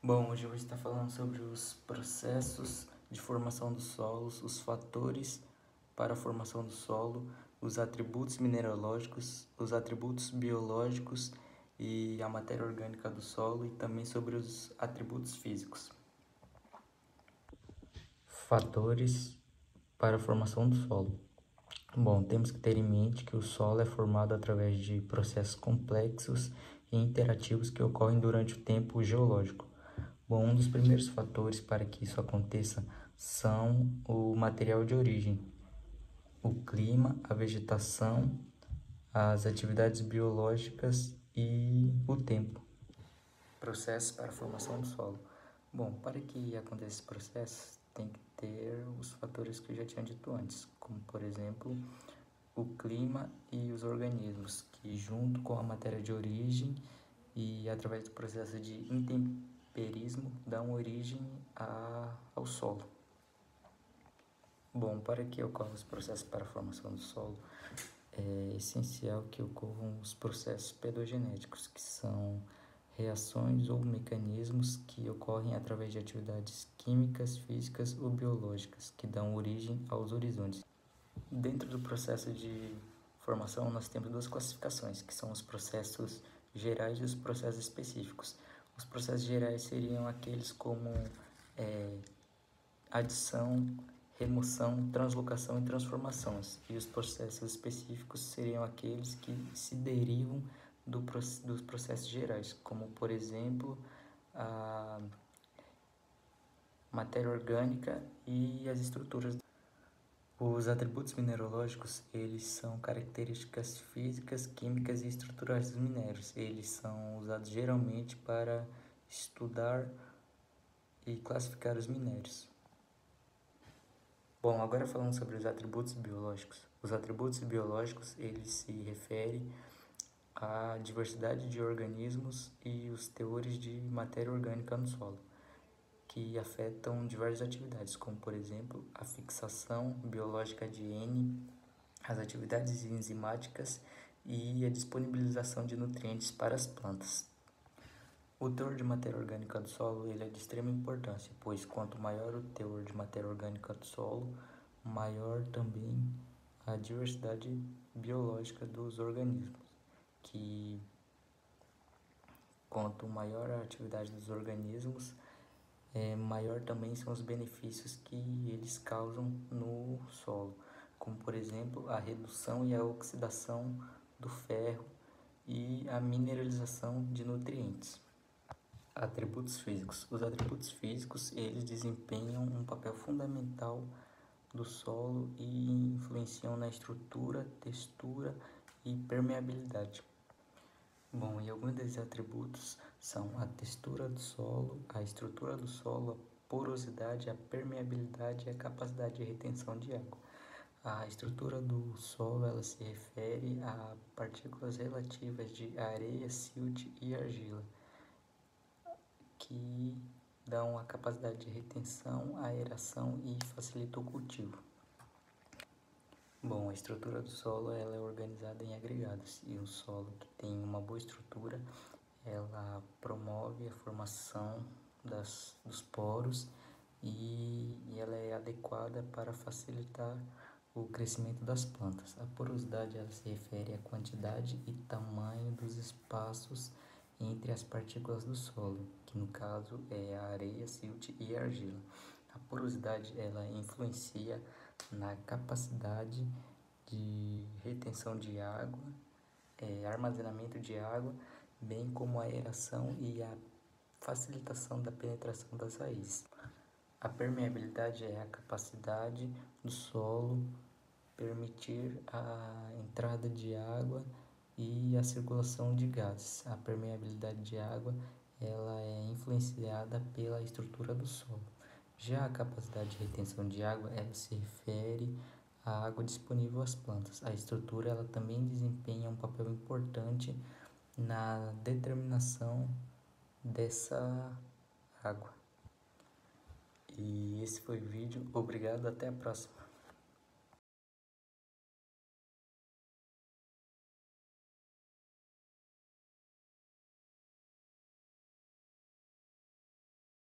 Bom, hoje eu vou estar falando sobre os processos de formação dos solos, os fatores para a formação do solo, os atributos mineralógicos, os atributos biológicos e a matéria orgânica do solo e também sobre os atributos físicos. Fatores para a formação do solo. Bom, temos que ter em mente que o solo é formado através de processos complexos e interativos que ocorrem durante o tempo geológico. Bom, um dos primeiros fatores para que isso aconteça são o material de origem, o clima, a vegetação, as atividades biológicas e o tempo. Processos para a formação do solo. Bom, para que aconteça esse processo, tem que ter os fatores que eu já tinha dito antes, como por exemplo, o clima e os organismos, que junto com a matéria de origem e através do processo de intemperismo dão origem ao solo. Bom, para que ocorram os processos para a formação do solo, é essencial que ocorram os processos pedogenéticos, que são reações ou mecanismos que ocorrem através de atividades químicas, físicas ou biológicas, que dão origem aos horizontes. Dentro do processo de formação, nós temos duas classificações, que são os processos gerais e os processos específicos. Os processos gerais seriam aqueles como adição, remoção, translocação e transformações. E os processos específicos seriam aqueles que se derivam dos processos gerais, como por exemplo a matéria orgânica e as estruturas. Os atributos mineralógicos, eles são características físicas, químicas e estruturais dos minérios. Eles são usados geralmente para estudar e classificar os minérios. Bom, agora falando sobre os atributos biológicos. Os atributos biológicos, eles se referem à diversidade de organismos e os teores de matéria orgânica no solo, que afetam diversas atividades, como por exemplo a fixação biológica de N, as atividades enzimáticas e a disponibilização de nutrientes para as plantas. O teor de matéria orgânica do solo ele é de extrema importância, pois quanto maior o teor de matéria orgânica do solo, maior também a diversidade biológica dos organismos, que quanto maior a atividade dos organismos, maior também são os benefícios que eles causam no solo, como por exemplo a redução e a oxidação do ferro e a mineralização de nutrientes. Atributos físicos. Os atributos físicos, eles desempenham um papel fundamental do solo e influenciam na estrutura, textura e permeabilidade. Bom, e alguns desses atributos são a textura do solo, a estrutura do solo, a porosidade, a permeabilidade e a capacidade de retenção de água. A estrutura do solo, ela se refere a partículas relativas de areia, silt e argila, que dão a capacidade de retenção, aeração e facilitam o cultivo. Bom, a estrutura do solo ela é organizada em agregados e um solo que tem uma boa estrutura, ela promove a formação dos poros e ela é adequada para facilitar o crescimento das plantas. A porosidade ela se refere à quantidade e tamanho dos espaços entre as partículas do solo, que no caso é a areia, silt e argila. A porosidade ela influencia na capacidade de retenção de água, armazenamento de água, bem como a aeração e a facilitação da penetração das raízes. A permeabilidade é a capacidade do solo permitir a entrada de água e a circulação de gases. A permeabilidade de água ela é influenciada pela estrutura do solo. Já a capacidade de retenção de água ela se refere à água disponível às plantas. A estrutura ela também desempenha um papel importante na determinação dessa água. E esse foi o vídeo. Obrigado, até a próxima.